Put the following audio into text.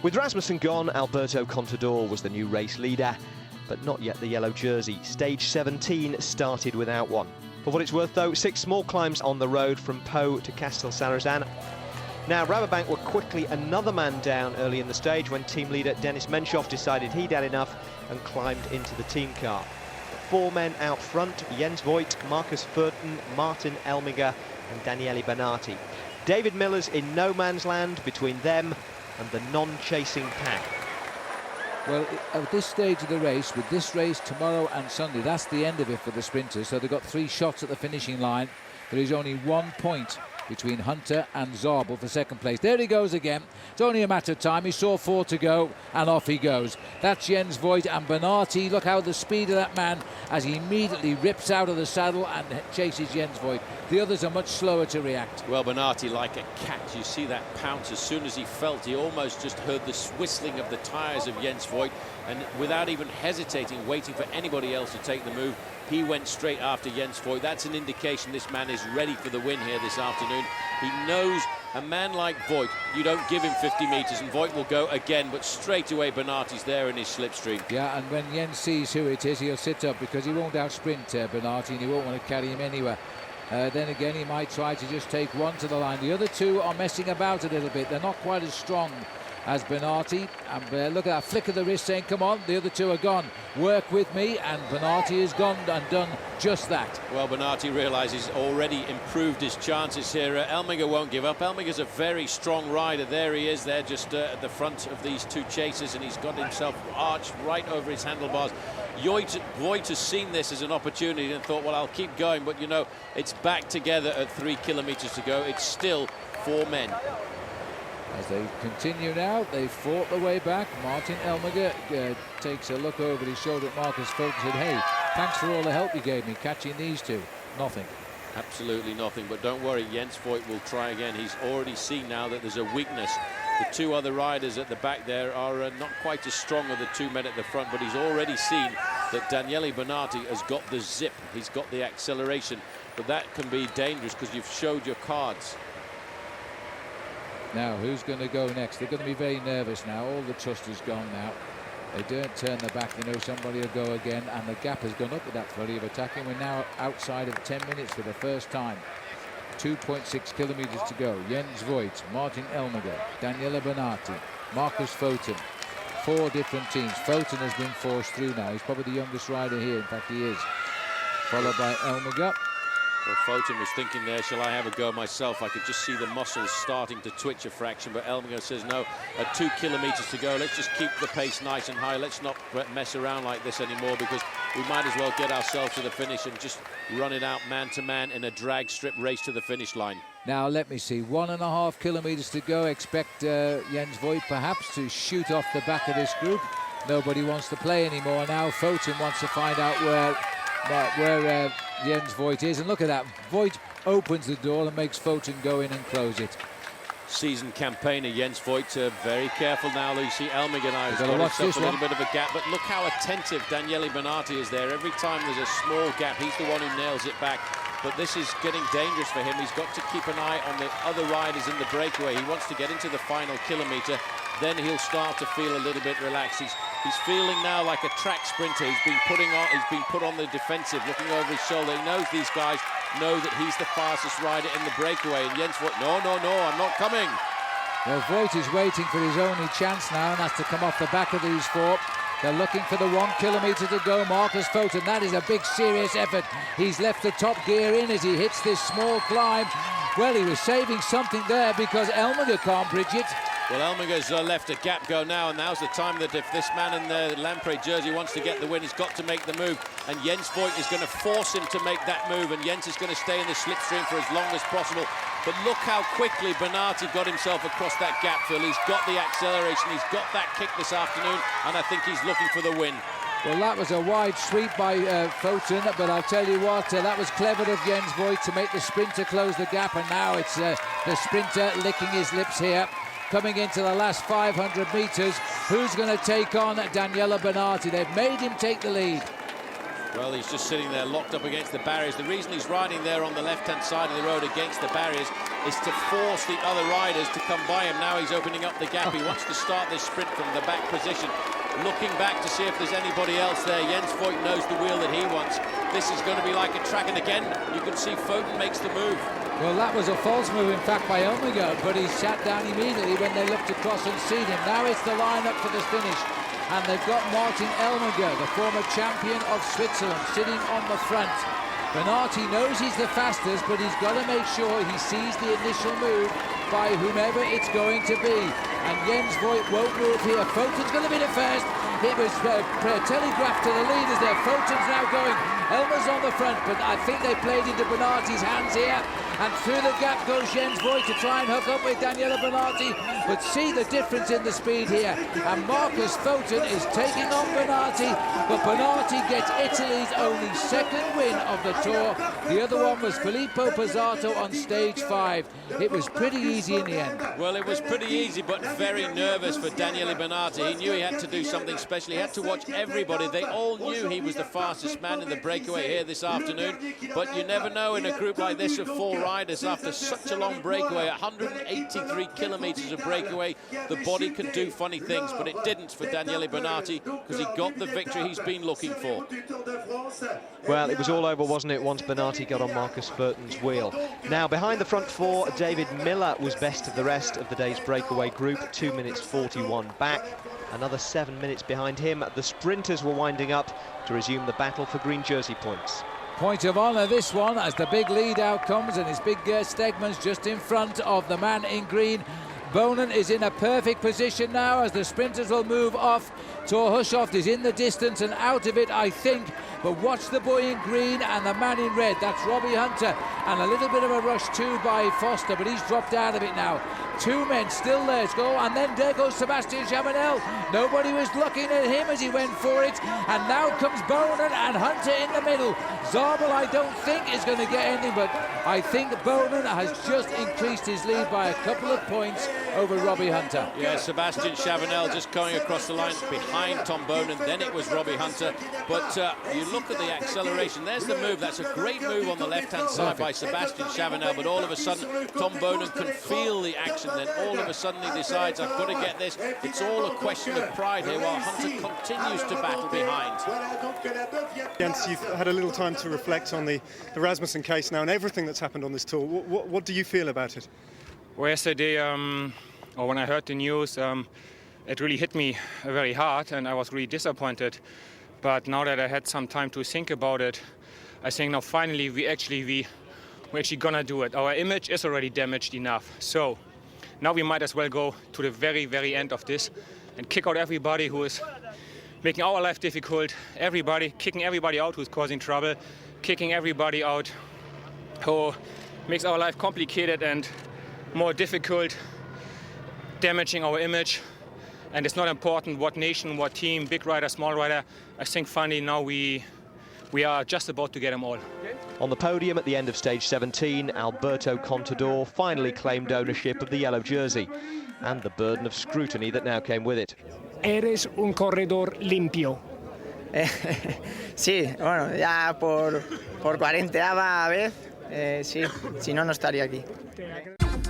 With Rasmussen gone, Alberto Contador was the new race leader, but not yet the yellow jersey. Stage 17 started without one. For what it's worth though, 6 small climbs on the road from Po to Castelsarrasin. Now Rabobank were quickly another man down early in the stage when team leader Dennis Menshoff decided he'd had enough and climbed into the team car. 4 men out front: Jens Voigt, Marcus Furten, Martin Elmiger and Daniele Bernati. David Miller's in no man's land between them and the non-chasing pack. Well, at this stage of the race, with this race tomorrow and Sunday, that's the end of it for the sprinters. So they've got 3 shots at the finishing line. There is only 1 point between Hunter and Zabel for second place. There he goes again. It's only a matter of time. He saw 4 to go, and off he goes. That's Jens Voigt and Bernati. Look how the speed of that man as he immediately rips out of the saddle and chases Jens Voigt. The others are much slower to react. Well, Bernati, like a cat, you see that pounce as soon as he felt. He almost just heard the whistling of the tyres of Jens Voigt, and without even hesitating, waiting for anybody else to take the move, he went straight after Jens Voigt. That's an indication this man is ready for the win here this afternoon. He knows a man like Voigt, you don't give him 50 metres and Voigt will go again, but straight away Bernati's there in his slipstream. Yeah, and when Jens sees who it is, he'll sit up because he won't outsprint Bernati and he won't want to carry him anywhere. Then again, he might try to just take 1 to the line. The other 2 are messing about a little bit. They're not quite as strong as Bernati, and look at that flick of the wrist saying, come on, the other 2 are gone, work with me, and Bernati has gone and done just that. Well, Bernati realises already improved his chances here. Elmiger won't give up. Elmiger's a very strong rider. There he is, there just at the front of these 2 chasers, and he's got himself arched right over his handlebars. Voigt has seen this as an opportunity and thought, well, I'll keep going, but you know, it's back together at 3 kilometres to go. It's still 4 men. As they continue now, they fought their way back. Martin Elmiger takes a look over his shoulder at Marcus Furten and said, hey, thanks for all the help you gave me catching these 2. Nothing. Absolutely nothing, but don't worry, Jens Voigt will try again. He's already seen now that there's a weakness. The 2 other riders at the back there are not quite as strong as the 2 men at the front, but he's already seen that Daniele Bernati has got the zip, he's got the acceleration, but that can be dangerous because you've showed your cards. Now, who's going to go next? They're going to be very nervous now. All the trust is gone now. They don't turn their back. They know somebody will go again, and the gap has gone up with that flurry of attacking. We're now outside of 10 minutes for the first time. 2.6 kilometres to go. Jens Voigt, Martin Elmiger, Daniele Bernati, Marcus Furten. 4 different teams. Furten has been forced through now. He's probably the youngest rider here. In fact, he is. Followed by Elmiger. Well, Furten was thinking there, shall I have a go myself? I could just see the muscles starting to twitch a fraction, but Elmiger says no, at 2 kilometres to go, let's just keep the pace nice and high. Let's not mess around like this anymore, because we might as well get ourselves to the finish and just run it out man to man in a drag strip race to the finish line. Now, let me see, 1.5 kilometres to go. Expect Jens Voigt perhaps to shoot off the back of this group. Nobody wants to play anymore now. Furten wants to find out where Jens Voigt is, and look at that. Voigt opens the door and makes Furten go in and close it. Seasoned campaigner Jens Voigt, very careful now. You see Elmiger now has got himself a little bit of a gap, but look how attentive Daniele Bernati is there. Every time there's a small gap, he's the one who nails it back. But this is getting dangerous for him. He's got to keep an eye on the other riders in the breakaway. He wants to get into the final kilometre. Then he'll start to feel a little bit relaxed. He's feeling now like a track sprinter. He's been put on the defensive, looking over his shoulder. He knows these guys know that he's the fastest rider in the breakaway. And Jens Voigt, no, I'm not coming. Well, Voigt is waiting for his only chance now, and that's to come off the back of these 4. They're looking for the 1 kilometre to go. Marcus Furten, that is a big, serious effort. He's left the top gear in as he hits this small climb. Well, he was saving something there because Elmiger can't bridge it. Well, Elmiger's left a gap go now, and now's the time that if this man in the Lamprey jersey wants to get the win, he's got to make the move. And Jens Voigt is going to force him to make that move, and Jens is going to stay in the slipstream for as long as possible. But look how quickly Bernati got himself across that gap, Phil. He's got the acceleration, he's got that kick this afternoon, and I think he's looking for the win. Well, that was a wide sweep by Furten, but I'll tell you what, that was clever of Jens Voigt to make the sprinter close the gap, and now it's the sprinter licking his lips here. Coming into the last 500 metres, who's going to take on Daniele Bernati? They've made him take the lead. Well, he's just sitting there locked up against the barriers. The reason he's riding there on the left-hand side of the road against the barriers is to force the other riders to come by him. Now he's opening up the gap. He wants to start this sprint from the back position, looking back to see if there's anybody else there. Jens Voigt knows the wheel that he wants. This is going to be like a track, and again, you can see Foten makes the move. Well, that was a false move, in fact, by Omega, but he sat down immediately when they looked across and seen him. Now it's the line-up for the finish. And they've got Martin Elmiger, the former champion of Switzerland, sitting on the front. Bernardi knows he's the fastest, but he's got to make sure he sees the initial move by whomever it's going to be. And Jens Voigt won't move here. Foten's going to be the first. It was telegraphed to the leaders there. Foten's now going. Elmer's on the front, but I think they played into Bernardi's hands here. And through the gap goes Jens Voigt to try and hook up with Daniele Bernardi. But see the difference in the speed here. And Marcus Foten is taking on Bernardi, but Bernardi gets Italy's only second win of the Tour. The other one was Filippo Pozzato on stage 5. It was pretty easy in the end. Well, it was pretty easy, but very nervous for Daniele Bernardi. He knew he had to do something special. He had to watch everybody. They all knew he was the fastest man in the breakaway here this afternoon. But you never know in a group like this of 4 riders after such a long breakaway, 183 kilometers of breakaway, the body can do funny things, but it didn't for Daniele Bernardi because he got the victory he's been looking for. Well, it was all over, wasn't it, once Bernardi got on Marcus Foten's wheel. Now, behind the front 4, David Miller was best of the rest of the day's breakaway group, 2 minutes 41 back. Another 7 minutes behind him. The sprinters were winding up to resume the battle for green jersey points. Point of honour, this one, as the big lead out comes, and his big Stegman's just in front of the man in green. Bonen is in a perfect position now as the sprinters will move off. Thor Hushovd is in the distance and out of it, I think. But watch the boy in green and the man in red. That's Robbie Hunter. And a little bit of a rush too by Foster, but he's dropped out of it now. 2 men still there to go, and then there goes Sebastian Chabanel. Nobody was looking at him as he went for it. And now comes Bonen and Hunter in the middle. Zabel, I don't think, is going to get anything, but I think Bonen has just increased his lead by a couple of points over Robbie Hunter. Yeah, Sebastian Chabanel just going across the line behind Tom Bonen, then it was Robbie Hunter. But you look at the acceleration, there's the move. That's a great move on the left-hand side by Sebastian Chabanel, but all of a sudden Tom Bonen can feel the action, then all of a sudden he decides, I've got to get this. It's all a question of pride here while Hunter continues to battle behind. Jens, you've had a little time to reflect on the Rasmussen case now and everything that's happened on this tour. What do you feel about it? Well, yesterday, or when I heard the news, it really hit me very hard and I was really disappointed. But now that I had some time to think about it, I think now finally we're actually gonna do it. Our image is already damaged enough. So now we might as well go to the very, very end of this and kick out everybody who is making our life difficult, kicking everybody out who's causing trouble, kicking everybody out who makes our life complicated and more difficult, damaging our image. And it's not important what nation, what team, big rider, small rider. I think finally now we are just about to get them all. On the podium at the end of stage 17, Alberto Contador finally claimed ownership of the yellow jersey and the burden of scrutiny that now came with it. Eres un corredor limpio. Sí, bueno, ya por 40ª vez, sí, si no, no estaría aquí.